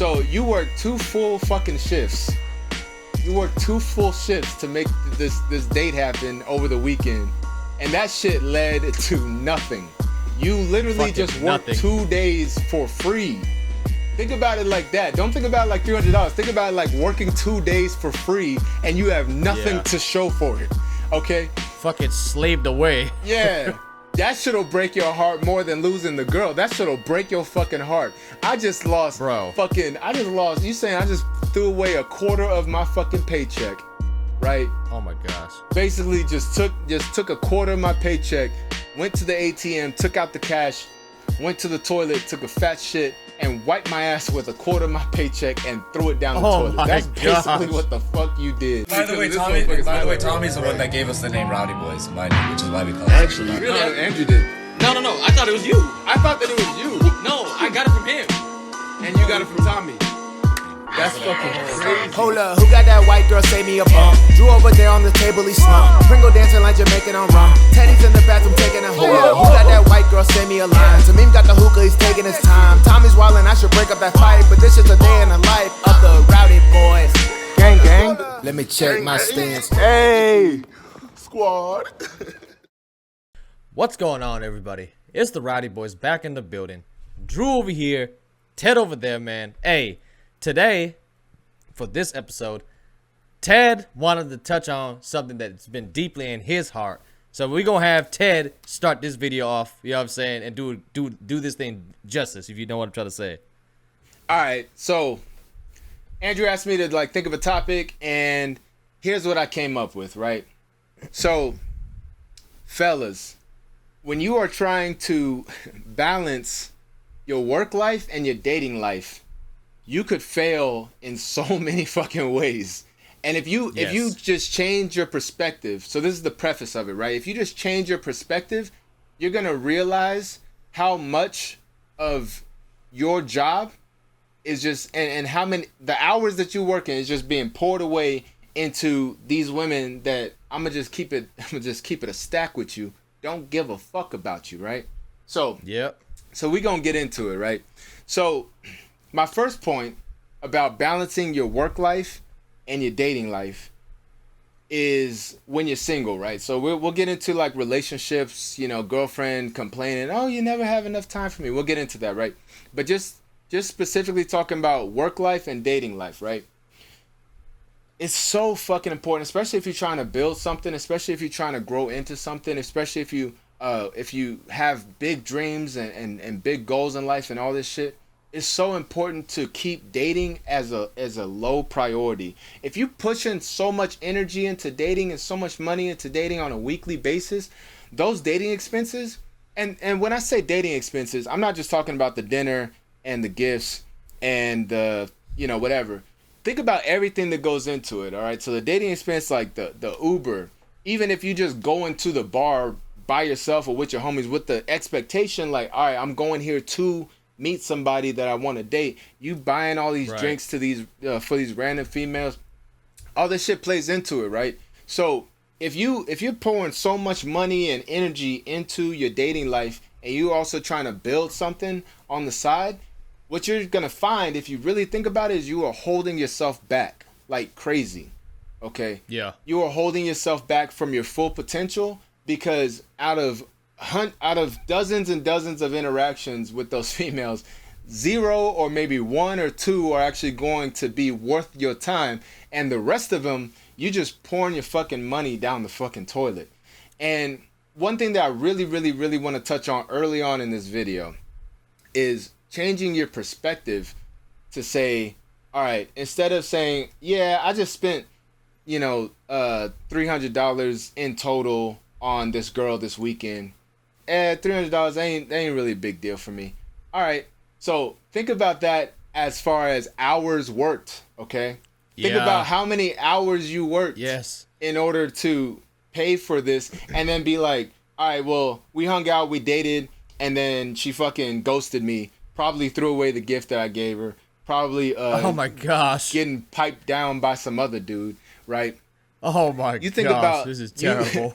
So you work 2 full fucking shifts. You work 2 full shifts to make this date happen over the weekend, and that shit led to nothing. You literally Fucking just worked nothing. 2 days for free. Think about it like that. Don't think about it like $300. Think about it like working 2 days for free and you have nothing to show for it. Okay? Fucking slaved away. Yeah. That shit'll break your heart more than losing the girl. That shit'll break your fucking heart. I just lost you saying I just threw away a quarter of my fucking paycheck, right? Oh my gosh. Basically just took a quarter of my paycheck, went to the ATM, took out the cash, went to the toilet, took a fat shit, and wiped my ass with a quarter of my paycheck and threw it down the toilet. That's basically what the fuck you did. By the way, Tommy's the one that gave us the name Rowdy Boys, mind you, which is why we call it. Actually, really? Andrew did. No, I thought it was you. I thought that it was you. No, I got it from him. And you got it from Tommy. That's fucking crazy. Hold up, who got that white girl, save me a bump? Drew over there on the table, he slumped. Pringle dancing like Jamaican on rum. Teddy's in the bathroom taking a hold up. Who got that white girl, send me a line? Tamim got the hookah, he's taking his time. Tommy's wildin', I should break up that fight, but this is a day in the life of the Rowdy Boys. Gang, gang. Let me check my stance. Hey, squad. What's going on, everybody? It's the Rowdy Boys back in the building. Drew over here, Ted over there, man. Hey, today, for this episode, Ted wanted to touch on something that's been deeply in his heart. So we're going to have Ted start this video off, you know what I'm saying, and do this thing justice, if you know what I'm trying to say. All right, so Andrew asked me to think of a topic, and here's what I came up with, right? So, fellas, when you are trying to balance your work life and your dating life, you could fail in so many fucking ways. And if you just change your perspective, so this is the preface of it, right? If you just change your perspective, you're gonna realize how much of your job is just and how many the hours that you work in is just being poured away into these women that I'm gonna just keep it a stack with you. Don't give a fuck about you, right? So So we're gonna get into it, right? So my first point about balancing your work life and your dating life is when you're single, right? So we'll get into relationships, girlfriend complaining, oh, you never have enough time for me. We'll get into that, right? But just specifically talking about work life and dating life, right? It's so fucking important, especially if you're trying to build something, especially if you're trying to grow into something, especially if you have big dreams and big goals in life and all this shit. It's so important to keep dating as a low priority. If you push in so much energy into dating and so much money into dating on a weekly basis, those dating expenses, and when I say dating expenses, I'm not just talking about the dinner and the gifts and the whatever. Think about everything that goes into it, all right? So the dating expense, like the Uber, even if you just go into the bar by yourself or with your homies with the expectation all right, I'm going here to meet somebody that I want to date. You buying all these drinks to these for these random females, all this shit plays into it, right? So if you're pouring so much money and energy into your dating life and you're also trying to build something on the side, what you're gonna find, if you really think about it, is you are holding yourself back like crazy. Okay? Yeah. You are holding yourself back from your full potential because out of dozens and dozens of interactions with those females, 0 or maybe 1 or 2 are actually going to be worth your time, and the rest of them, you just pouring your fucking money down the fucking toilet. And one thing that I really, really, really want to touch on early on in this video is changing your perspective to say, all right, instead of saying, yeah, I just spent, $300 in total on this girl this weekend. $300 ain't really a big deal for me. All right, so think about that as far as hours worked, okay? Think about how many hours you worked in order to pay for this, and then be like, all right, well, we hung out, we dated, and then she fucking ghosted me. Probably threw away the gift that I gave her. Probably oh my gosh, getting piped down by some other dude, right? Oh my You think gosh, about this is terrible.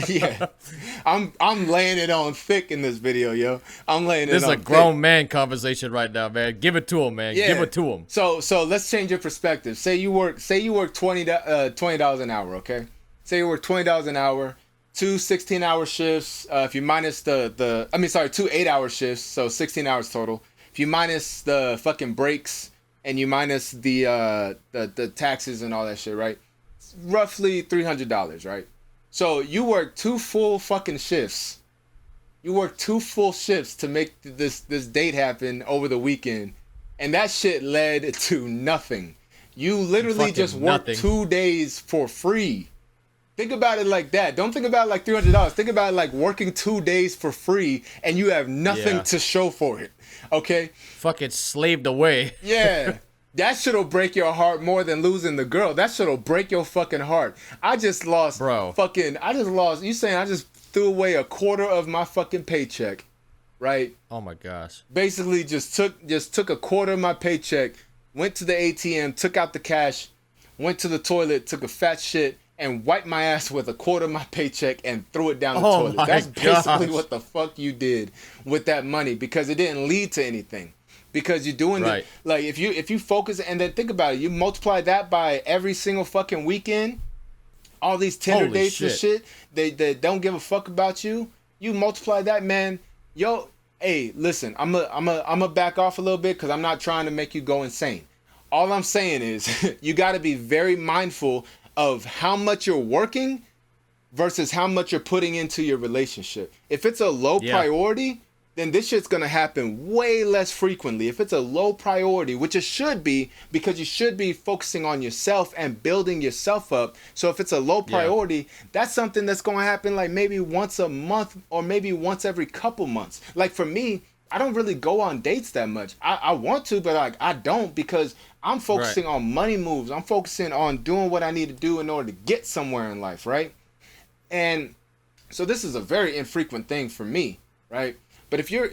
Yeah, I'm laying it on thick in this video, yo. I'm laying it This is on a grown man conversation right now, man. Give it to him, man. Yeah. Give it to him. So let's change your perspective. Say you work $20 an hour, okay? Say you work $20 an hour, two 16-hour shifts. If you minus two 8-hour shifts, so 16 hours total. If you minus the fucking breaks and you minus the taxes and all that shit, right? It's roughly $300, right? So you work two full fucking shifts. You work two full shifts to make this date happen over the weekend, and that shit led to nothing. You literally Fucking just worked nothing. 2 days for free. Think about it like that. Don't think about it like $300. Think about it like working 2 days for free, and you have nothing Yeah. to show for it. Okay? Fucking slaved away. Yeah. That shit'll break your heart more than losing the girl. That shit'll break your fucking heart. I just lost Bro. you saying I just threw away a quarter of my fucking paycheck, right? Oh my gosh. Basically just took a quarter of my paycheck, went to the ATM, took out the cash, went to the toilet, took a fat shit, and wiped my ass with a quarter of my paycheck and threw it down the Oh toilet. my That's basically gosh. what the fuck you did with that money, because it didn't lead to anything. Because you're doing Right. it like if you focus, and then think about it, you multiply that by every single fucking weekend, all these Tinder Holy dates and shit, they don't give a fuck about you. You multiply that, man. Yo, hey, listen, I'm a back off a little bit because I'm not trying to make you go insane. All I'm saying is you got to be very mindful of how much you're working versus how much you're putting into your relationship. If it's a low Yeah. priority, then this shit's gonna happen way less frequently. If it's a low priority, which it should be, because you should be focusing on yourself and building yourself up. So if it's a low priority, that's something that's gonna happen like maybe once a month or maybe once every couple months. Like for me, I don't really go on dates that much. I want to, but like I don't, because I'm focusing on money moves. I'm focusing on doing what I need to do in order to get somewhere in life, right? And so this is a very infrequent thing for me, right? But if your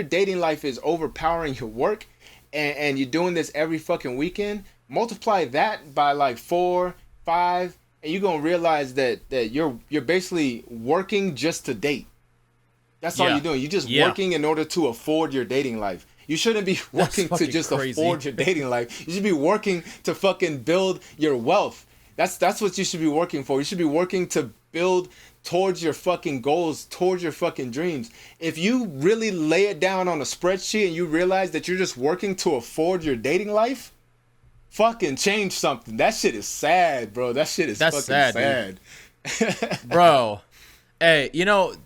dating life is overpowering your work, and you're doing this every fucking weekend, multiply that by like 4, 5, and you're gonna realize that you're basically working just to date. That's all Yeah. you're doing. You're just Yeah. working in order to afford your dating life. You shouldn't be working to fucking just crazy. afford your dating life. You should be working to fucking build your wealth. That's what you should be working for. You should be working to build towards your fucking goals, towards your fucking dreams. If you really lay it down on a spreadsheet and you realize that you're just working to afford your dating life, fucking change something. That shit is sad, bro. That shit is That's fucking sad, sad. Bro. Hey,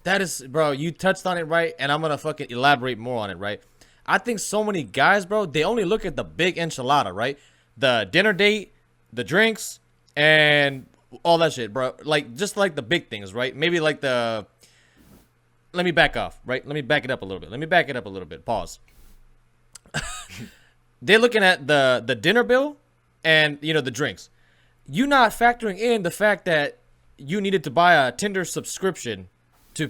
that is, bro, you touched on it, right? And I'm going to fucking elaborate more on it, right? I think so many guys, bro, they only look at the big enchilada, right? The dinner date, the drinks, and all that shit, bro. Like, just like the big things, right? Maybe like let me back off, right? Let me back it up a little bit. Pause. They're looking at the dinner bill and, the drinks. You're not factoring in the fact that you needed to buy a Tinder subscription to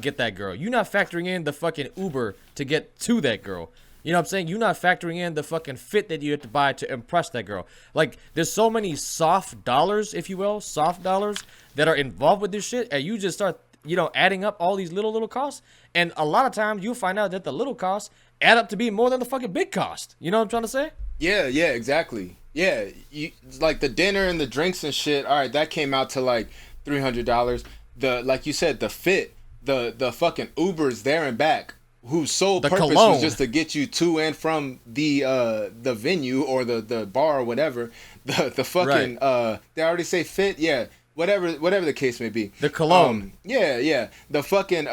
get that girl. You're not factoring in the fucking Uber to get to that girl. You know what I'm saying? You're not factoring in the fucking fit that you have to buy to impress that girl. Like, there's so many soft dollars, if you will, that are involved with this shit, and you just start, adding up all these little costs, and a lot of times you'll find out that the little costs add up to be more than the fucking big cost. You know what I'm trying to say? Yeah, exactly. Yeah, like the dinner and the drinks and shit. All right, that came out to like $300. Like you said, the fit, the fucking Ubers there and back, whose sole purpose cologne. was just to get you to and from the venue or the bar or whatever. The fucking they already say fit, yeah. Whatever the case may be. The cologne. Yeah. The fucking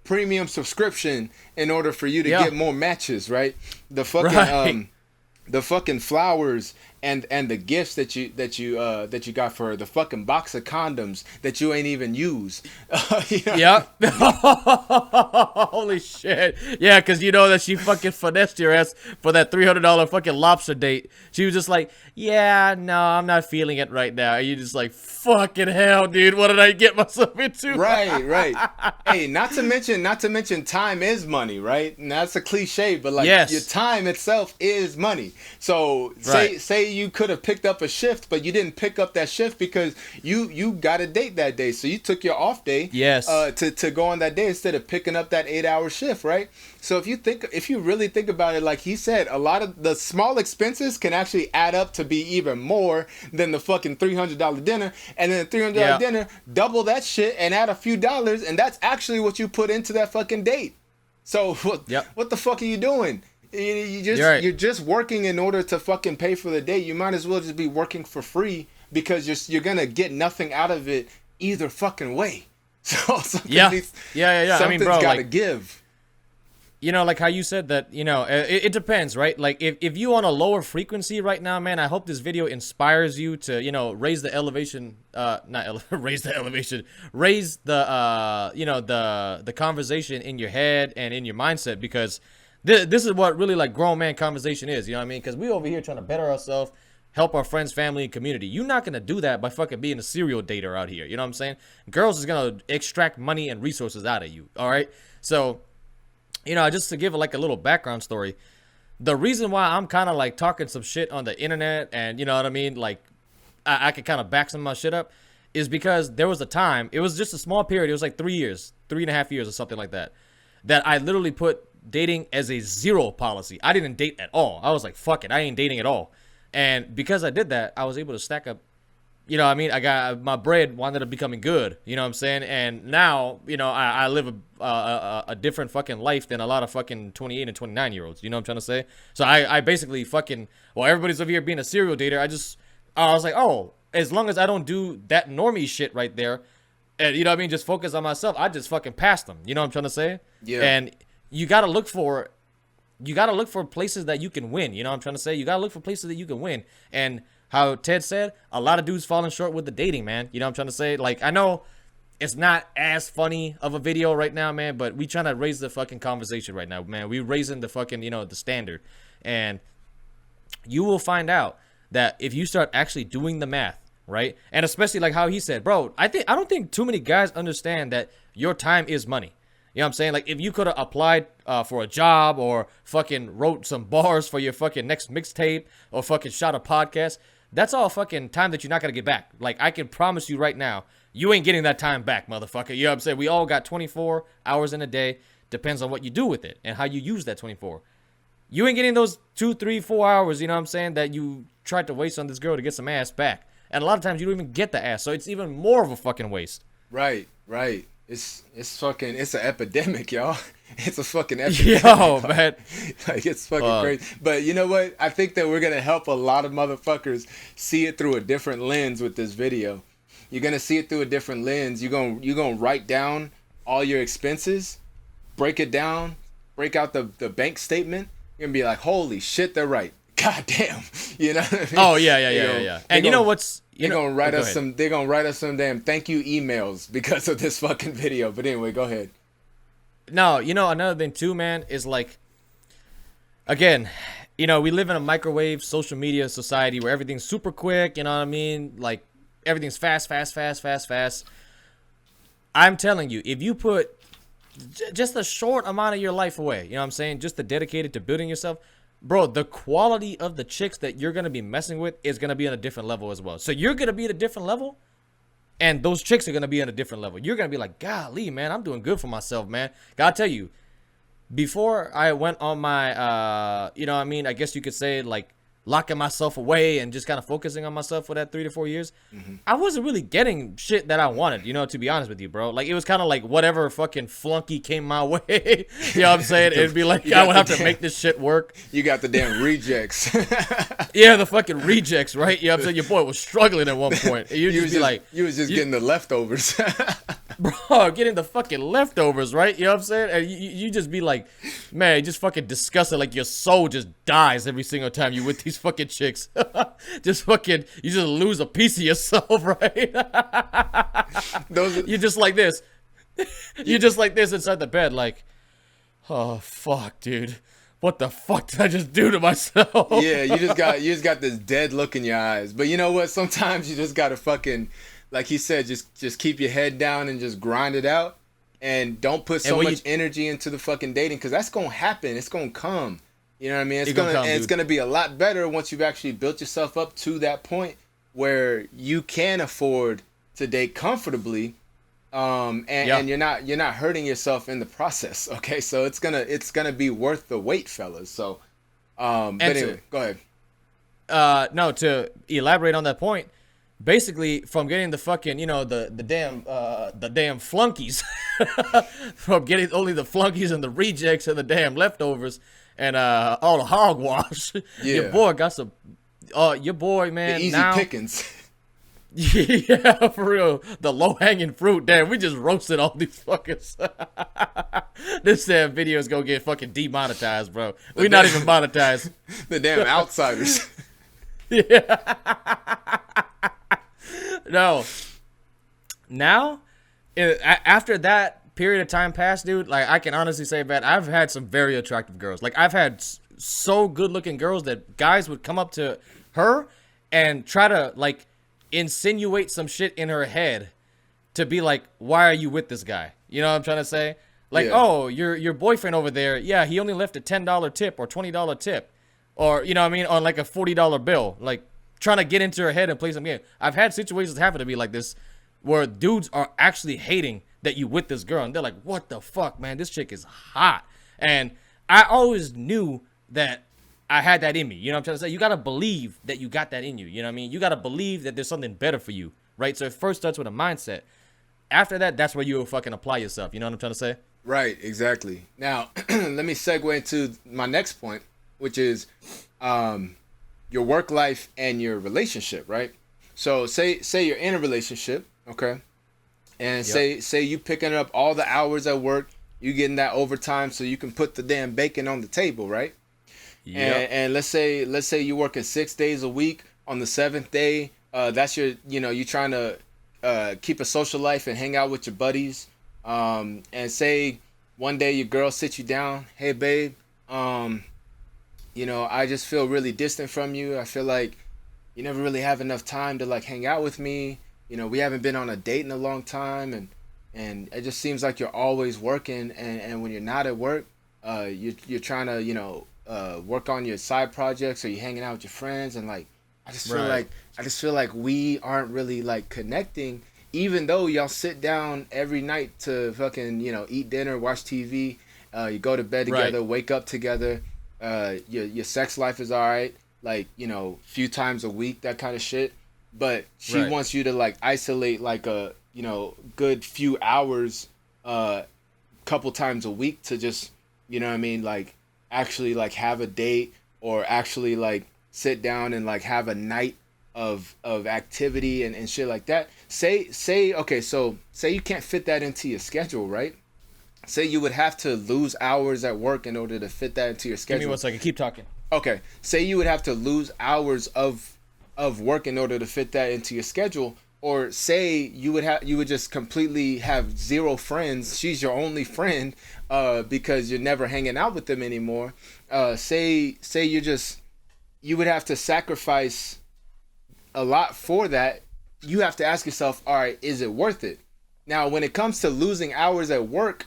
premium subscription in order for you to get more matches, right? The fucking Right. the fucking flowers and the gifts that you got for her, the fucking box of condoms that you ain't even use. Yep. Holy shit. Yeah, because you know that she fucking finessed your ass for that $300 fucking lobster date. She was just like, yeah, no, I'm not feeling it right now. And you just like, fucking hell, dude, what did I get myself into? Right. Hey, not to mention time is money, right? And that's a cliche, but like Yes. your time itself is money. So Right. say you could have picked up a shift, but you didn't pick up that shift because you got a date that day. So you took your off day to go on that day instead of picking up that 8-hour shift, right? So if you really think about it, like he said, a lot of the small expenses can actually add up to be even more than the fucking $300 dinner. And then the $300 dinner, double that shit and add a few dollars, and that's actually what you put into that fucking date. So what the fuck are you doing? You're just working in order to fucking pay for the date. You might as well just be working for free because you're gonna get nothing out of it either fucking way. So something's I mean, bro, gotta give. You know, like how you said that, you know, it depends, right? Like, if you on a lower frequency right now, man, I hope this video inspires you to, you know, raise the elevation, raise the, you know, the conversation in your head and in your mindset, because this is what really, like, grown man conversation is, you know what I mean? Because we over here trying to better ourselves, help our friends, family, and community. You're not going to do that by fucking being a serial dater out here, you know what I'm saying? Girls is going to extract money and resources out of you, all right? So, you know, just to give like a little background story, the reason why I'm kind of like talking some shit on the internet and, you know what I mean, like I could kind of back some of my shit up, is because there was a time, it was just a small period, it was like 3.5 years or something like that, that I literally put dating as a zero policy. I didn't date at all. I was like, fuck it, I ain't dating at all. And because I did that, I was able to stack up, you know what I mean, I got my bread wound up becoming good, you know what I'm saying? And now, you know, I live a different fucking life than a lot of fucking 28 and 29 year olds, you know what I'm trying to say? So I basically fucking, while everybody's over here being a serial dater, I was like, oh, as long as I don't do that normie shit right there, and you know what I mean, just focus on myself, I just fucking passed them, you know what I'm trying to say? Yeah. And you gotta look for places that you can win, you know what I'm trying to say? You gotta look for places that you can win. And how Ted said, a lot of dudes falling short with the dating, man. You know what I'm trying to say? Like, I know it's not as funny of a video right now, man, but we trying to raise the fucking conversation right now, man. We raising the fucking, you know, the standard. And you will find out that if you start actually doing the math, right? And especially like how he said, bro, I don't think too many guys understand that your time is money. You know what I'm saying? Like, if you could have applied for a job or fucking wrote some bars for your fucking next mixtape or fucking shot a podcast, that's all fucking time that you're not going to get back. Like, I can promise you right now, you ain't getting that time back, motherfucker. You know what I'm saying? We all got 24 hours in a day. Depends on what you do with it and how you use that 24. You ain't getting those 2, 3, 4 hours, you know what I'm saying, that you tried to waste on this girl to get some ass back. And a lot of times you don't even get the ass, so it's even more of a fucking waste. Right. It's an epidemic, y'all. It's a fucking epidemic. Yo, man. Like, it's fucking crazy. But you know what? I think that we're going to help a lot of motherfuckers see it through a different lens with this video. You're going to see it through a different lens. You're going to write down all your expenses, break it down, break out the bank statement. You're going to be like, holy shit, they're right. God damn. You know what I mean? Oh, yeah. And you know what's... They're gonna write us some damn thank you emails because of this fucking video. But anyway, go ahead. No, you know, another thing too, man, is like, again, you know, we live in a microwave social media society where everything's super quick, you know what I mean? Like, everything's fast. I'm telling you, if you put just a short amount of your life away, you know what I'm saying, just to dedicate it to building yourself, bro, the quality of the chicks that you're going to be messing with is going to be on a different level as well. So you're going to be at a different level, and those chicks are going to be on a different level. You're going to be like, golly, man, I'm doing good for myself, man. Gotta tell you, before I went on my, you know what I mean, I guess you could say, like, locking myself away and just kind of focusing on myself for that 3 to 4 years, I wasn't really getting shit that I wanted, you know, to be honest with you, bro. Like, it was kind of like whatever fucking flunky came my way, you know what I'm saying? It'd be like, I would have to make this shit work. You got the damn rejects. Yeah, the fucking rejects, right? You know what I'm saying? Your boy was struggling at one point. You was just getting the leftovers. Bro, getting the fucking leftovers, right? You know what I'm saying? And you just be like, man, you just fucking disgusted. Like, your soul just dies every single time you with these fucking chicks. Just fucking, you just lose a piece of yourself, right? You're just like this. You're just like this inside the bed, like, oh, fuck, dude. What the fuck did I just do to myself? Yeah, you just got this dead look in your eyes. But you know what? Sometimes you just gotta fucking, like he said, just keep your head down and just grind it out, and don't put so much energy into the fucking dating, because that's gonna happen. It's gonna come. You know what I mean? It gonna come, It's dude. gonna be a lot better once you've actually built yourself up to that point where you can afford to date comfortably, and you're not hurting yourself in the process. Okay, so it's gonna be worth the wait, fellas. So, but anyway, go ahead. No, to elaborate on that point, basically from getting the fucking, the damn flunkies, from getting only the flunkies and the rejects and the damn leftovers and all the hogwash. Yeah. Your boy got some. Your boy, man. The easy now, pickings. Yeah, for real. The low hanging fruit. Damn, we just roasted all these fuckers. This damn video is gonna get fucking demonetized, bro. We're not even monetized. The damn outsiders. No. Now, after that period of time passed, dude, like I can honestly say, man, I've had some very attractive girls. Like I've had so good looking girls that guys would come up to her and try to like insinuate some shit in her head to be like, why are you with this guy? You know what I'm trying to say? Like, Yeah. oh, your boyfriend over there, yeah, he only left a $10 tip or $20 tip. Or, you know what I mean, on like a $40 bill. Like, trying to get into her head and play some game. I've had situations happen to me like this where dudes are actually hating that you with this girl. And they're like, what the fuck, man? This chick is hot. And I always knew that I had that in me. You know what I'm trying to say? You got to believe that you got that in you. You know what I mean? You got to believe that there's something better for you, right? So it first starts with a mindset. After that, that's where you fucking apply yourself. You know what I'm trying to say? Right, exactly. Now, let me segue into my next point, which is your work life and your relationship, right? So say you're in a relationship, okay? And say you picking up all the hours at work, you getting that overtime so you can put the damn bacon on the table, right? Yep. And let's say you working 6 days a week. On the 7th day, that's your, you trying to keep a social life and hang out with your buddies. And say one day your girl sits you down, hey babe, I just feel really distant from you. I feel like you never really have enough time to like hang out with me. We haven't been on a date in a long time, and it just seems like you're always working, and when you're not at work, you're trying to work on your side projects, or you're hanging out with your friends, and like I just feel like we aren't really like connecting, even though y'all sit down every night to fucking eat dinner, watch TV, you go to bed together, Right. wake up together, your sex life is all right, like few times a week, that kind of shit. But she Right. wants you to like isolate like a good few hours, couple times a week to just like actually like have a date, or actually like sit down and like have a night of activity and shit like that. Okay, so say you can't fit that into your schedule, right? Say you would have to lose hours at work in order to fit that into your schedule. Give me 1 second. Keep talking. Okay, say you would have to lose hours of work in order to fit that into your schedule, or say you would just completely have zero friends. She's your only friend because you're never hanging out with them anymore. Say you would have to sacrifice a lot for that. You have to ask yourself, all right, is it worth it? Now, when it comes to losing hours at work,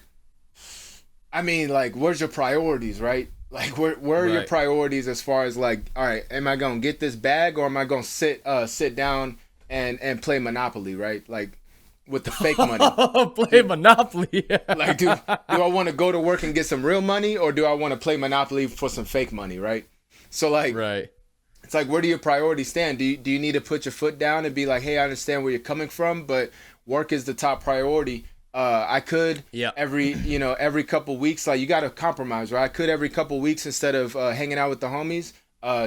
I mean, like, where's your priorities, right? Like, where are your Right. priorities as far as like, all right, am I gonna get this bag, or am I gonna sit down and play Monopoly, right? Like, with the fake money. Play Monopoly. Like, do I want to go to work and get some real money, or do I want to play Monopoly for some fake money, right? So like, Right. it's like, where do your priorities stand? Do you need to put your foot down and be like, hey, I understand where you're coming from, but work is the top priority. I could every couple weeks, like, you got to compromise, right? I could every couple weeks, instead of hanging out with the homies,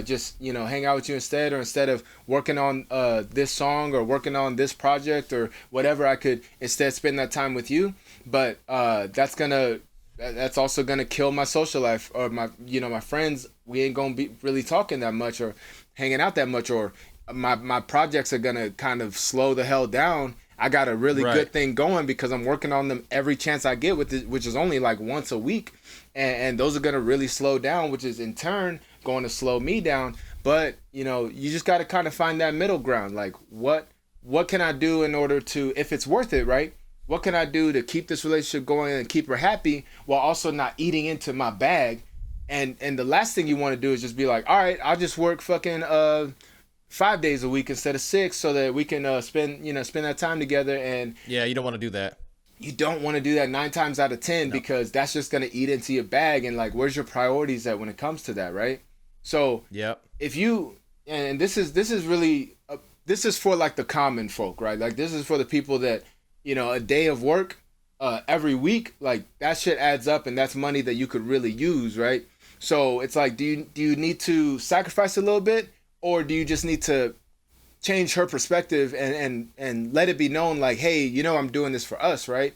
just hang out with you instead, or instead of working on this song or working on this project or whatever, I could instead spend that time with you. But that's also gonna kill my social life, or my friends. We ain't gonna be really talking that much or hanging out that much, or my projects are gonna kind of slow the hell down. I got a really Right. good thing going because I'm working on them every chance I get with it, which is only like once a week, and those are gonna really slow down, which is in turn going to slow me down. But you just got to kind of find that middle ground. Like, what can I do in order to, if it's worth it, right? What can I do to keep this relationship going and keep her happy while also not eating into my bag And the last thing you want to do is just be like, all right, I'll just work fucking 5 days a week instead of 6, so that we can spend that time together. And Yeah, you don't want to do that. you don't want to do that 9 times out of 10 because that's just gonna eat into your bag. And like, where's your priorities at when it comes to that, right? So Yep. if you, and this is really this is for like the common folk, right? Like this is for the people that, a day of work every week, like that shit adds up, and that's money that you could really use, right? So it's like, do you need to sacrifice a little bit, or do you just need to change her perspective and let it be known like, hey, I'm doing this for us, right?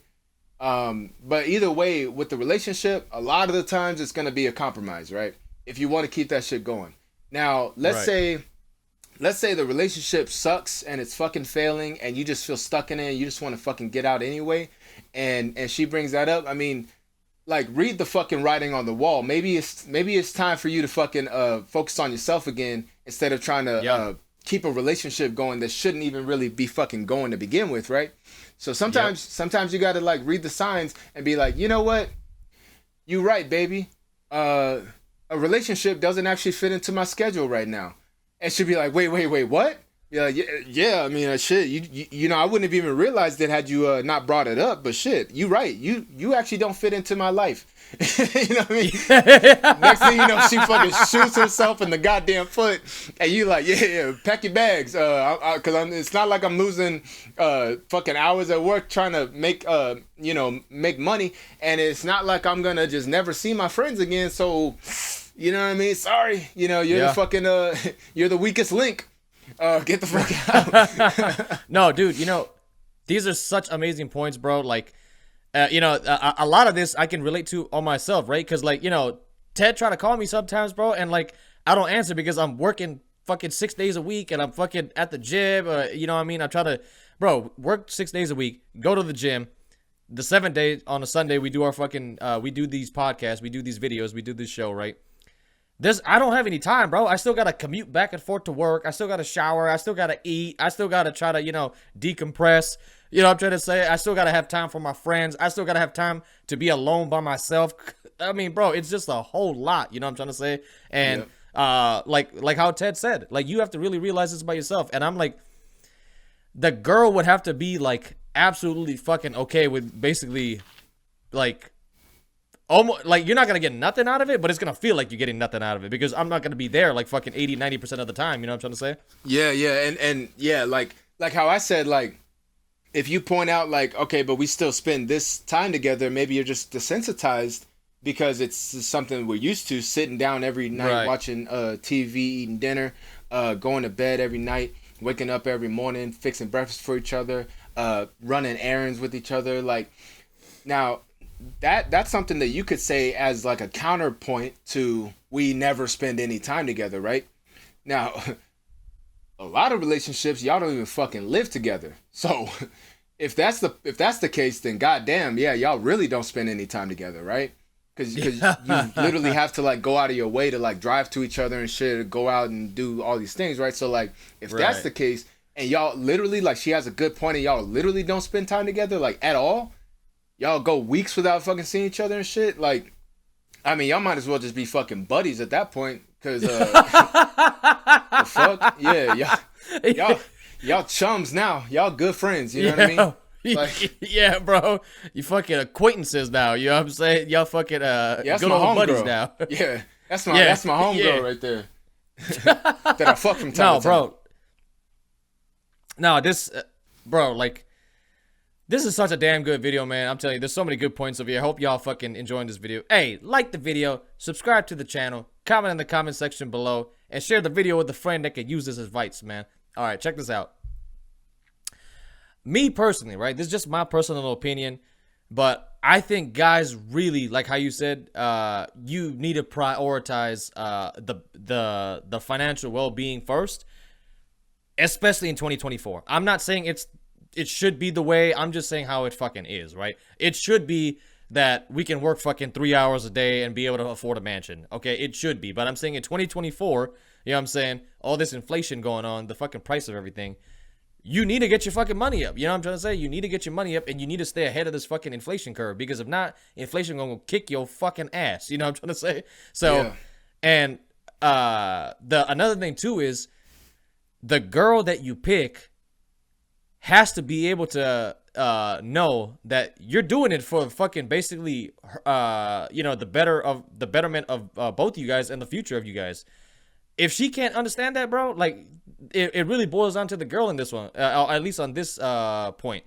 But either way, with the relationship, a lot of the times it's gonna be a compromise, right? If you want to keep that shit going. Now, let's say the relationship sucks and it's fucking failing, and you just feel stuck in it and you just want to fucking get out anyway, and she brings that up. I mean, like, read the fucking writing on the wall. Maybe it's time for you to fucking focus on yourself again, instead of trying to keep a relationship going that shouldn't even really be fucking going to begin with, right? So sometimes you got to like read the signs and be like, you know what? You right, baby. A relationship doesn't actually fit into my schedule right now. And she'd be like, wait, what? You're like, yeah. I mean, shit. You I wouldn't have even realized it had you not brought it up. But shit, you right. You actually don't fit into my life. You know what I mean? Next thing you know, she fucking shoots herself in the goddamn foot, and you like, yeah, pack your bags. Because it's not like I'm losing fucking hours at work trying to make make money, and it's not like I'm gonna just never see my friends again. So, you know what I mean? Sorry, you're the fucking you're the weakest link. Get the fuck out. No, dude, these are such amazing points, bro. Like, a lot of this I can relate to on myself, right? Because, like, Ted try to call me sometimes, bro, and, like, I don't answer because I'm working fucking 6 days a week, and I'm fucking at the gym, you know what I mean? I try to, bro, work 6 days a week, go to the gym. The 7th day, on a Sunday, we do our fucking, we do these podcasts, we do these videos, we do this show, right? I don't have any time, bro. I still got to commute back and forth to work. I still got to shower. I still got to eat. I still got to try to, decompress. You know what I'm trying to say? I still got to have time for my friends. I still got to have time to be alone by myself. I mean, bro, it's just a whole lot. You know what I'm trying to say? And like how Ted said, like, you have to really realize this by yourself. And I'm like, the girl would have to be, like, absolutely fucking okay with basically, like, almost, like, you're not going to get nothing out of it, but it's going to feel like you're getting nothing out of it because I'm not going to be there like fucking 80-90% of the time. You know what I'm trying to say? Yeah. And yeah, like how I said, like, if you point out like, okay, but we still spend this time together, maybe you're just desensitized because it's something we're used to, sitting down every night, watching TV, eating dinner, going to bed every night, waking up every morning, fixing breakfast for each other, running errands with each other. Like, now, that's something that you could say as like a counterpoint to we never spend any time together, right? Now, a lot of relationships, y'all don't even fucking live together. So if that's the case, then goddamn, yeah, y'all really don't spend any time together, right? Because you literally have to like go out of your way to like drive to each other and shit, go out and do all these things, right? So like if that's the case, and y'all literally, like, she has a good point, and y'all literally don't spend time together like at all, y'all go weeks without fucking seeing each other and shit, like, I mean, y'all might as well just be fucking buddies at that point, because the fuck, yeah, y'all chums now, y'all good friends, you know what I mean? Like, yeah, bro, you fucking acquaintances now, you know what I'm saying? Y'all fucking that's good my old buddies girl. Now. Yeah, that's my homegirl right there. That I fuck from time to time. Bro. No, this, bro, like, this is such a damn good video, man. I'm telling you, there's so many good points over here. I hope y'all fucking enjoying this video. Hey, like the video, subscribe to the channel, comment in the comment section below, and share the video with a friend that could use this advice, man. All right, check this out. Me personally, right? This is just my personal opinion, but I think guys really, like how you said, you need to prioritize the financial well-being first, especially in 2024. I'm not saying it should be the way. I'm just saying how it fucking is, right? It should be that we can work fucking 3 hours a day and be able to afford a mansion. Okay, it should be. But I'm saying in 2024, you know what I'm saying? All this inflation going on, the fucking price of everything, you need to get your fucking money up. You know what I'm trying to say? You need to get your money up, and you need to stay ahead of this fucking inflation curve, because if not, inflation gonna kick your fucking ass. You know what I'm trying to say? So, Yeah. and another thing too is the girl that you pick has to be able to know that you're doing it for fucking basically the betterment of both of you guys and the future of you guys. If she can't understand that, bro, like it really boils down to the girl in this one, at least on this point.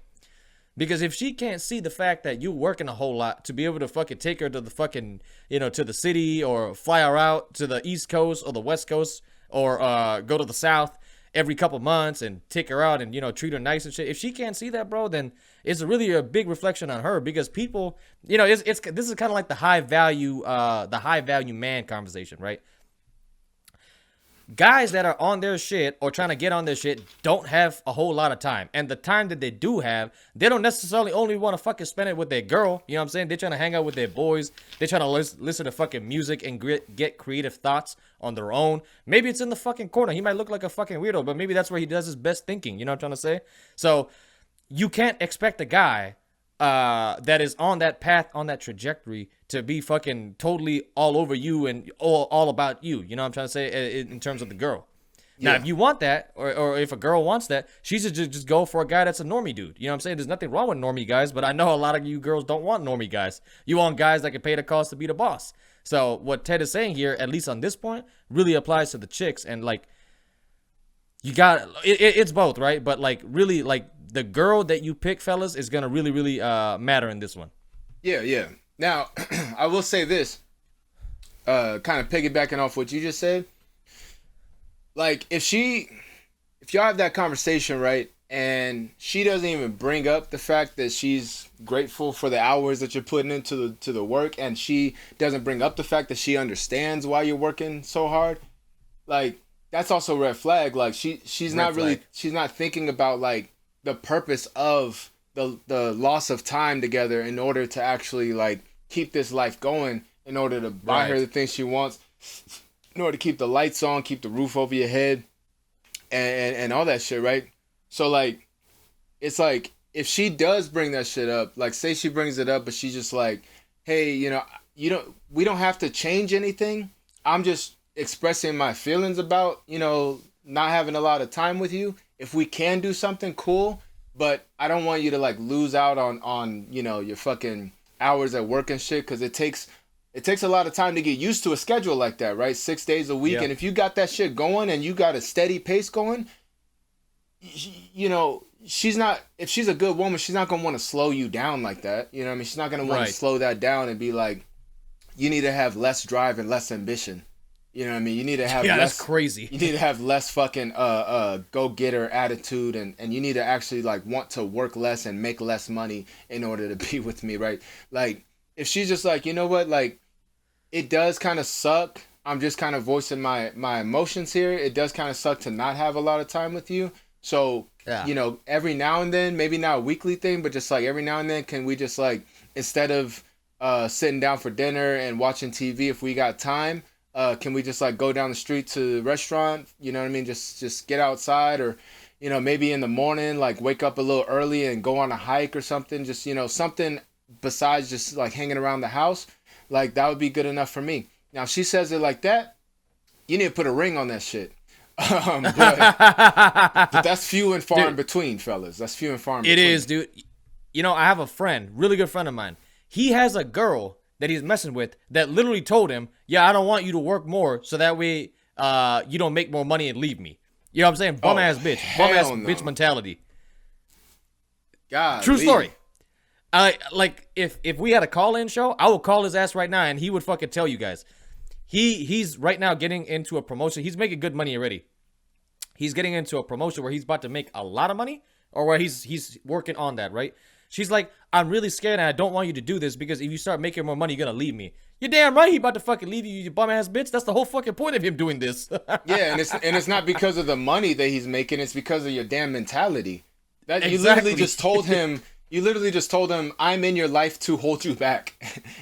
Because if she can't see the fact that you're working a whole lot to be able to fucking take her to the fucking, to the city, or fly her out to the East Coast or the West Coast, or go to the South every couple months and take her out and, treat her nice and shit. If she can't see that, bro, then it's really a big reflection on her, because people, this is kind of like the high value man conversation, right? Guys that are on their shit or trying to get on their shit don't have a whole lot of time. And the time that they do have, they don't necessarily only want to fucking spend it with their girl. You know what I'm saying? They're trying to hang out with their boys. They're trying to listen to fucking music and get creative thoughts on their own. Maybe it's in the fucking corner. He might look like a fucking weirdo, but maybe that's where he does his best thinking. You know what I'm trying to say? So you can't expect a guy that is on that path, on that trajectory, to be fucking totally all over you and all about you. You know what I'm trying to say in terms of the girl. Now, if you want that, or if a girl wants that, she should just go for a guy that's a normie dude. You know what I'm saying? There's nothing wrong with normie guys, but I know a lot of you girls don't want normie guys. You want guys that can pay the cost to be the boss. So what Ted is saying here, at least on this point, really applies to the chicks. And like, you got it's both, right? But like, really, like, the girl that you pick, fellas, is gonna really, really matter in this one. Yeah. Now, I will say this, kind of piggybacking off what you just said. Like, if y'all have that conversation, right, and she doesn't even bring up the fact that she's grateful for the hours that you're putting into the work, and she doesn't bring up the fact that she understands why you're working so hard, like, that's also a red flag. Like, she's not thinking about, like, the purpose of the loss of time together in order to actually, like, keep this life going, in order to buy her the things she wants, in order to keep the lights on, keep the roof over your head, and all that shit, right? So, like, it's like, if she does bring that shit up, like, say she brings it up, but she's just like, hey, we don't have to change anything. I'm just expressing my feelings about, not having a lot of time with you. If we can do something, cool, but I don't want you to, like, lose out on your fucking hours at work and shit, because it takes a lot of time to get used to a schedule like that, right? 6 days a week. Yeah. And if you got that shit going and you got a steady pace going, she's not, if she's a good woman, she's not going to want to slow you down like that. You know what I mean? She's not going to want to slow that down and be like, you need to have less drive and less ambition. You know what I mean? You need to have less, that's crazy. You need to have less fucking go-getter attitude, and you need to actually, like, want to work less and make less money in order to be with me, right? Like, if she's just like, you know what, like, it does kind of suck. I'm just kind of voicing my emotions here. It does kind of suck to not have a lot of time with you. So, every now and then, maybe not a weekly thing, but just, like, every now and then, can we just, like, instead of sitting down for dinner and watching TV, if we got time, can we just, like, go down the street to the restaurant? You know what I mean? Just get outside, or, maybe in the morning, like, wake up a little early and go on a hike or something. Just, something besides just, like, hanging around the house. Like, that would be good enough for me. Now, if she says it like that, you need to put a ring on that shit. But that's few and far in between, fellas. That's few and far in between. It is, dude. I have a friend, really good friend of mine. He has a girl that he's messing with that literally told him, yeah, I don't want you to work more so that way you don't make more money and leave me. You know what I'm saying? Bum ass bitch. Bum ass bitch mentality. God. True story. Like, if we had a call-in show, I would call his ass right now and he would fucking tell you guys. He's right now getting into a promotion. He's making good money already. He's getting into a promotion where he's about to make a lot of money, or where he's working on that, right? She's like, I'm really scared and I don't want you to do this, because if you start making more money, you're gonna leave me. You're damn right he about to fucking leave you, you bum ass bitch. That's the whole fucking point of him doing this. Yeah, and it's not because of the money that he's making, it's because of your damn mentality. That exactly. You literally just told him, You literally just told him, I'm in your life to hold you back.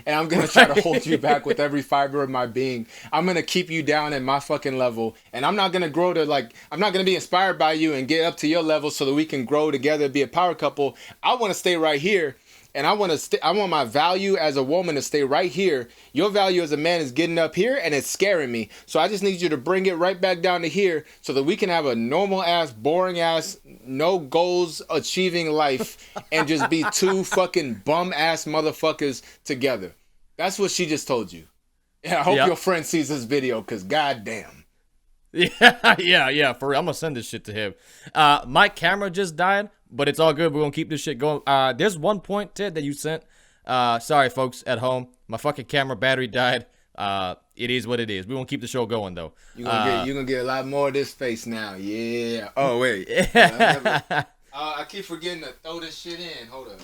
And I'm going to try to hold you back with every fiber of my being. I'm going to keep you down at my fucking level. And I'm not going to grow to like, I'm not going to be inspired by you and get up to your level so that we can grow together, be a power couple. I want to stay right here. And I want my value as a woman to stay right here. Your value as a man is getting up here and it's scaring me. So I just need you to bring it right back down to here so that we can have a normal ass, boring ass, no goals achieving life and just be two fucking bum ass motherfuckers together. That's what she just told you. And I hope your friend sees this video because goddamn. Yeah, for real. I'm gonna send this shit to him. My camera just died, but it's all good. We're gonna keep this shit going. There's one point, Ted, that you sent. Sorry, folks at home. My fucking camera battery died. It is what it is. We won't keep the show going though. You're gonna get a lot more of this face now. Yeah. Oh wait. I keep forgetting to throw this shit in. Hold up.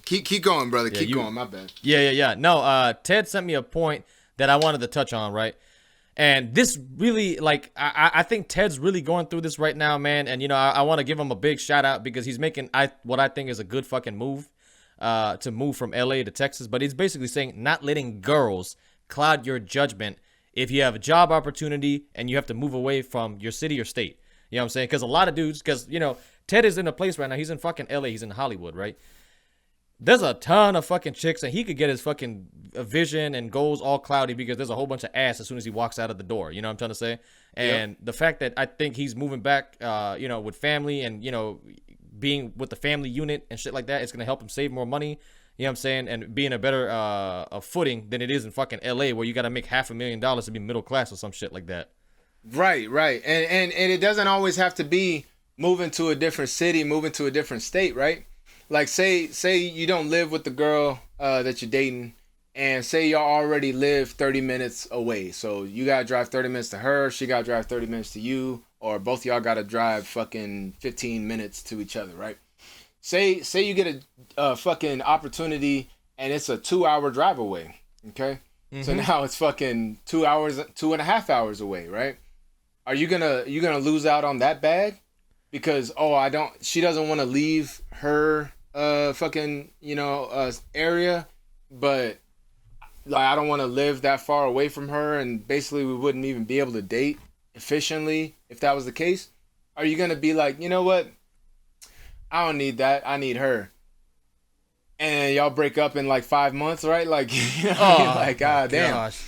Keep going, brother. Keep going. My bad. Yeah. No, Ted sent me a point that I wanted to touch on, right? And this really, like, I think Ted's really going through this right now, man. And, you know, I want to give him a big shout out because he's making what I think is a good fucking move to move from LA to Texas. But he's basically saying not letting girls cloud your judgment if you have a job opportunity and you have to move away from your city or state. You know what I'm saying? Because a lot of dudes, because, you know, Ted is in a place right now. He's in fucking LA. He's in Hollywood, right? There's a ton of fucking chicks, and he could get his fucking vision and goals all cloudy because there's a whole bunch of ass as soon as he walks out of the door. You know what I'm trying to say? And the fact that I think he's moving back, you know, with family and, you know, being with the family unit and shit like that, it's going to help him save more money. You know what I'm saying? And be in a better footing than it is in fucking LA where you got to make $500,000 to be middle class or some shit like that. Right. And it doesn't always have to be moving to a different city, moving to a different state, right? Like, say you don't live with the girl that you're dating, and say y'all already live 30 minutes away. So you got to drive 30 minutes to her, she got to drive 30 minutes to you, or both y'all got to drive fucking 15 minutes to each other, right? Say you get a fucking opportunity, and it's a 2-hour drive away, okay? Mm-hmm. So now it's fucking 2.5 hours away, right? Are you gonna lose out on that bag? Because, she doesn't want to leave her fucking, you know, area, but like I don't want to live that far away from her, and basically we wouldn't even be able to date efficiently if that was the case. Are you gonna be like, you know what, I don't need that, I need her, and y'all break up in like 5 months, right? Like, you know, like, god damn. Gosh.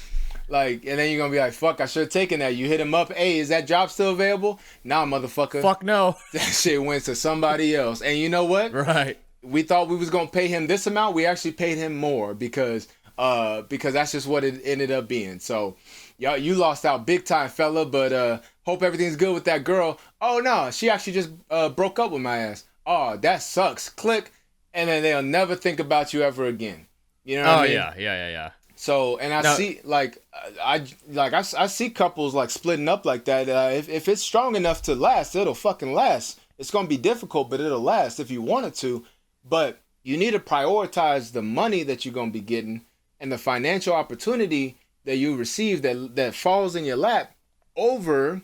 Like, and then you're gonna be like, fuck, I should have taken that. You hit him up, hey, is that job still available? Nah, motherfucker. Fuck no. That shit went to somebody else. And you know what? Right. We thought we was gonna pay him this amount. We actually paid him more because that's just what it ended up being. So, y'all, you lost out big time, fella. But hope everything's good with that girl. Oh no, she actually just broke up with my ass. Oh, that sucks. Click, and then they'll never think about you ever again. You know what I mean? Yeah. So, and I see, like, I see couples, like, splitting up like that. If it's strong enough to last, it'll fucking last. It's going to be difficult, but it'll last if you want it to. But you need to prioritize the money that you're going to be getting and the financial opportunity that you receive that falls in your lap over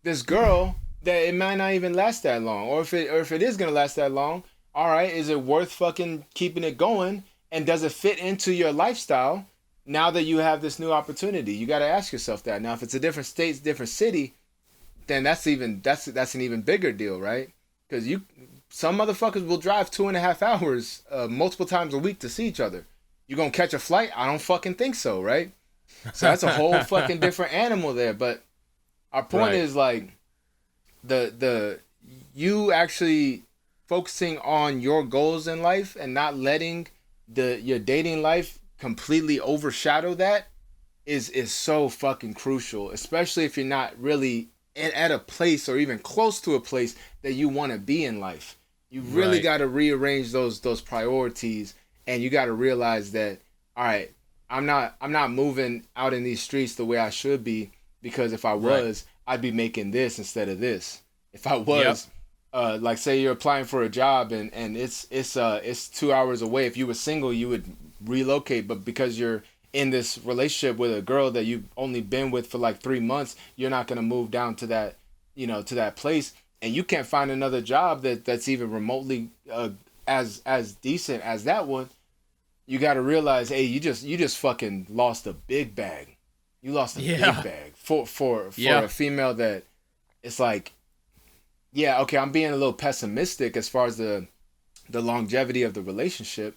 this girl that it might not even last that long. Or if it is going to last that long, all right, is it worth fucking keeping it going? And does it fit into your lifestyle? Now that you have this new opportunity, you got to ask yourself that. Now, if it's a different state, different city, then that's an even bigger deal, right? Because some motherfuckers will drive 2.5 hours multiple times a week to see each other. You gonna catch a flight? I don't fucking think so, right? So that's a whole fucking different animal there. But our point is, like, the you actually focusing on your goals in life and not letting your dating life completely overshadow that is so fucking crucial, especially if you're not really at a place or even close to a place that you want to be in life. You really got to rearrange those priorities, and you got to realize that, all right, I'm not moving out in these streets the way I should be, because if I was, I'd be making this instead of this. If I was, like, say you're applying for a job and it's 2 hours away. If you were single, you would relocate, but because you're in this relationship with a girl that you've only been with for like 3 months, you're not going to move down to that, you know, to that place. and you can't find another job that's even remotely as decent as that one, you got to realize, hey, you just fucking lost a big bag. You lost a big bag for a female that it's like, yeah, okay, I'm being a little pessimistic as far as the longevity of the relationship,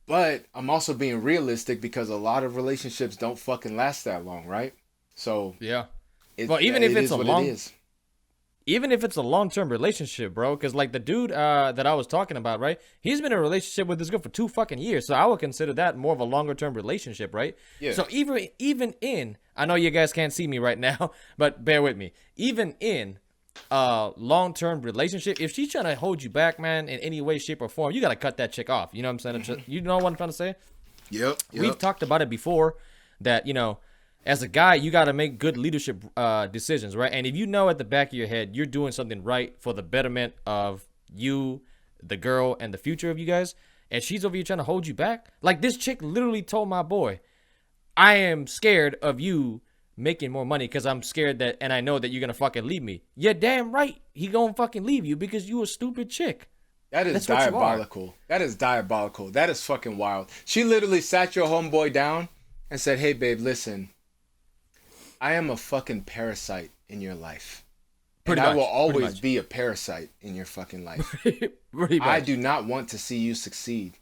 but I'm also being realistic because a lot of relationships don't fucking last that long, right? So yeah. Well, even if it's a long, even if it's a long-term relationship, bro, because like the dude that I was talking about, right? He's been in a relationship with this girl for 2 fucking years, so I would consider that more of a longer-term relationship, right? Yeah. So even in, I know you guys can't see me right now, but bear with me. Even in long-term relationship, if she's trying to hold you back, man, in any way, shape, or form, you gotta cut that chick off. You know what I'm saying? You know what I'm trying to say? Yep. We've talked about it before that, you know, as a guy, you got to make good leadership decisions, right? And if you know at the back of your head you're doing something right for the betterment of you, the girl, and the future of you guys, and she's over here trying to hold you back, like this chick literally told my boy, I am scared of you making more money because I'm scared that, and I know that you're going to fucking leave me. You're damn right he going to fucking leave you because you a stupid chick. That's diabolical. That is diabolical. That is fucking wild. She literally sat your homeboy down and said, hey, babe, listen. I am a fucking parasite in your life. I will always be a parasite in your fucking life. I do not want to see you succeed.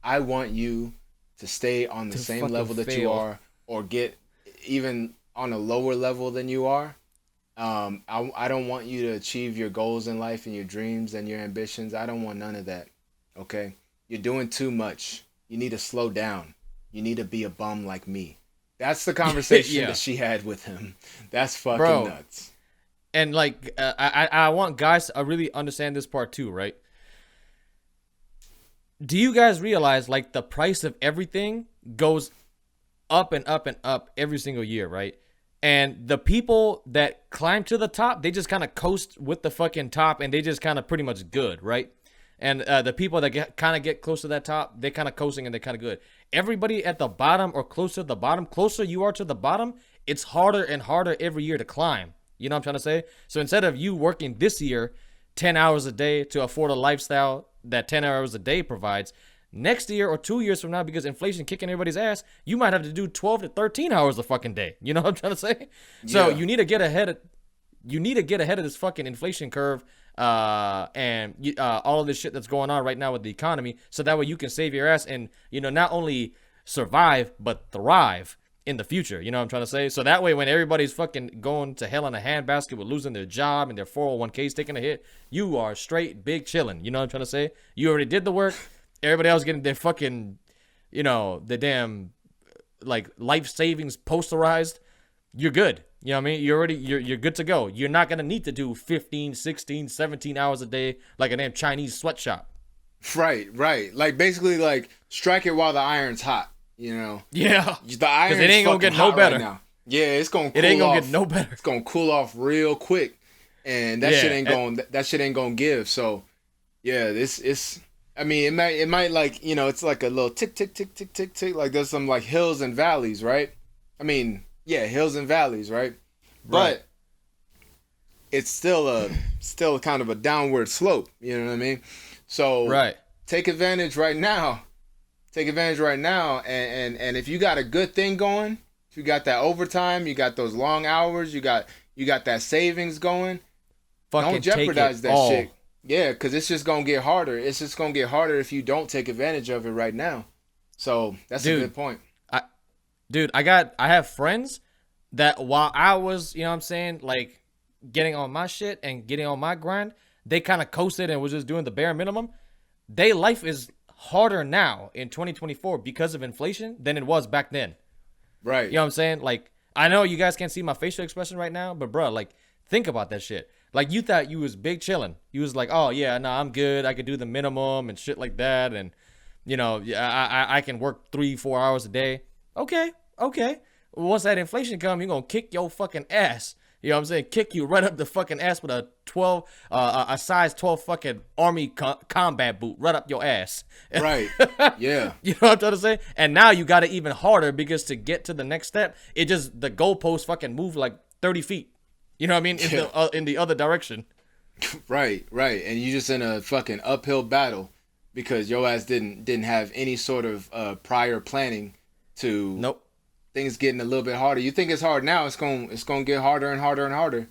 I want you to stay on the same level that you are, or get even on a lower level than you are. I don't want you to achieve your goals in life and your dreams and your ambitions. I don't want none of that. Okay? You're doing too much. You need to slow down. You need to be a bum like me. That's the conversation that she had with him. That's fucking nuts. And like, I want guys to really understand this part too, right? Do you guys realize like the price of everything goes up and up and up every single year, right? And the people that climb to the top, they just kind of coast with the fucking top, and they just kind of pretty much good, right? And the people that kind of get close to that top, they're kind of coasting and they're kind of good. Everybody at the bottom or close to the bottom, closer you are to the bottom, it's harder and harder every year to climb. You know what I'm trying to say? So instead of you working this year 10 hours a day to afford a lifestyle that 10 hours a day provides, next year or 2 years from now, because inflation kicking everybody's ass, you might have to do 12 to 13 hours a fucking day. You know what I'm trying to say? So you need to get ahead of this fucking inflation curve and all of this shit that's going on right now with the economy, so that way you can save your ass and, you know, not only survive but thrive in the future. You know what I'm trying to say? So that way when everybody's fucking going to hell in a handbasket with losing their job and their 401ks taking a hit, you are straight big chilling. You know what I'm trying to say? You already did the work. Everybody else getting their fucking, you know, the damn like life savings posterized. You're good. You know what I mean? You're good to go. You're not going to need to do 15, 16, 17 hours a day like a damn Chinese sweatshop. Right. Like basically like strike it while the iron's hot, you know? Yeah. The iron's it ain't going to get no better. Right now. Yeah, it's going to cool off. It ain't going to get no better. It's going to cool off real quick. And that shit ain't going to give. So, yeah, it's I mean, it might like, you know, it's like a little tick tick tick tick tick tick, like there's some like hills and valleys, right? I mean, yeah, hills and valleys, right? But it's still kind of a downward slope, you know what I mean? So take advantage right now. And if you got a good thing going, if you got that overtime, you got those long hours, you got that savings going, don't jeopardize that shit. Yeah, because it's just going to get harder. It's just going to get harder if you don't take advantage of it right now. So that's a good point. I have friends that while I was, you know what I'm saying, like getting on my shit and getting on my grind, they kind of coasted and was just doing the bare minimum. Their life is harder now in 2024 because of inflation than it was back then. Right. You know what I'm saying? Like, I know you guys can't see my facial expression right now, but bro, like, think about that shit. Like, you thought you was big chilling. You was like, oh, yeah, no, I'm good. I could do the minimum and shit like that. And, you know, I can work 3-4 hours a day. Okay. Once that inflation come, you're going to kick your fucking ass. You know what I'm saying? Kick you right up the fucking ass with a size 12 fucking army combat boot right up your ass. Right. Yeah. You know what I'm trying to say? And now you got it even harder because to get to the next step, the goalpost fucking moved like 30 feet. You know what I mean? In the other direction. Right, and you just in a fucking uphill battle because your ass didn't have any sort of prior planning to Nope. things getting a little bit harder. You think it's hard now? It's gonna get harder and harder and harder.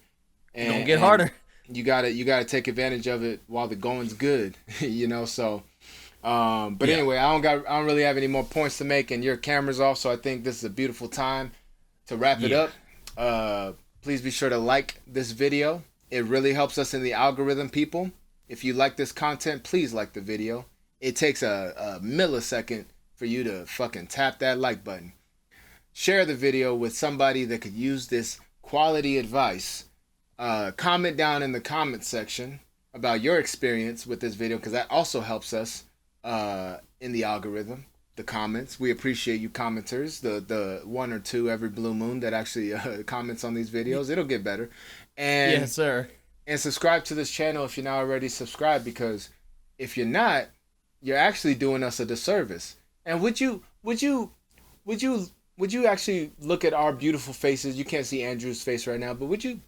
And, Gonna get harder. You gotta take advantage of it while the going's good. So. But anyway, I don't really have any more points to make, and your camera's off, so I think this is a beautiful time to wrap it up. Please be sure to like this video. It really helps us in the algorithm, people. If you like this content, please like the video. It takes a millisecond for you to fucking tap that like button. Share the video with somebody that could use this quality advice. Comment down in the comment section about your experience with this video, because that also helps us in the algorithm. The comments, we appreciate you commenters, the one or two every blue moon that actually comments on these videos. It'll get better. And Yes, sir. And subscribe to this channel if you're not already subscribed, because if you're not, you're actually doing us a disservice. And would you actually look at our beautiful faces? You can't see Andrew's face right now, but would you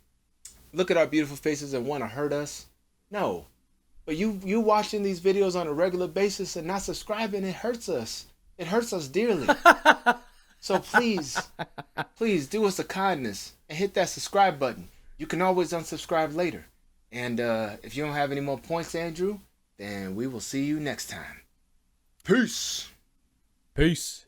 look at our beautiful faces and want to hurt us? No. But you watching these videos on a regular basis and not subscribing, it hurts us. It hurts us dearly. So please do us a kindness and hit that subscribe button. You can always unsubscribe later. And if you don't have any more points, Andrew, then we will see you next time. Peace. Peace.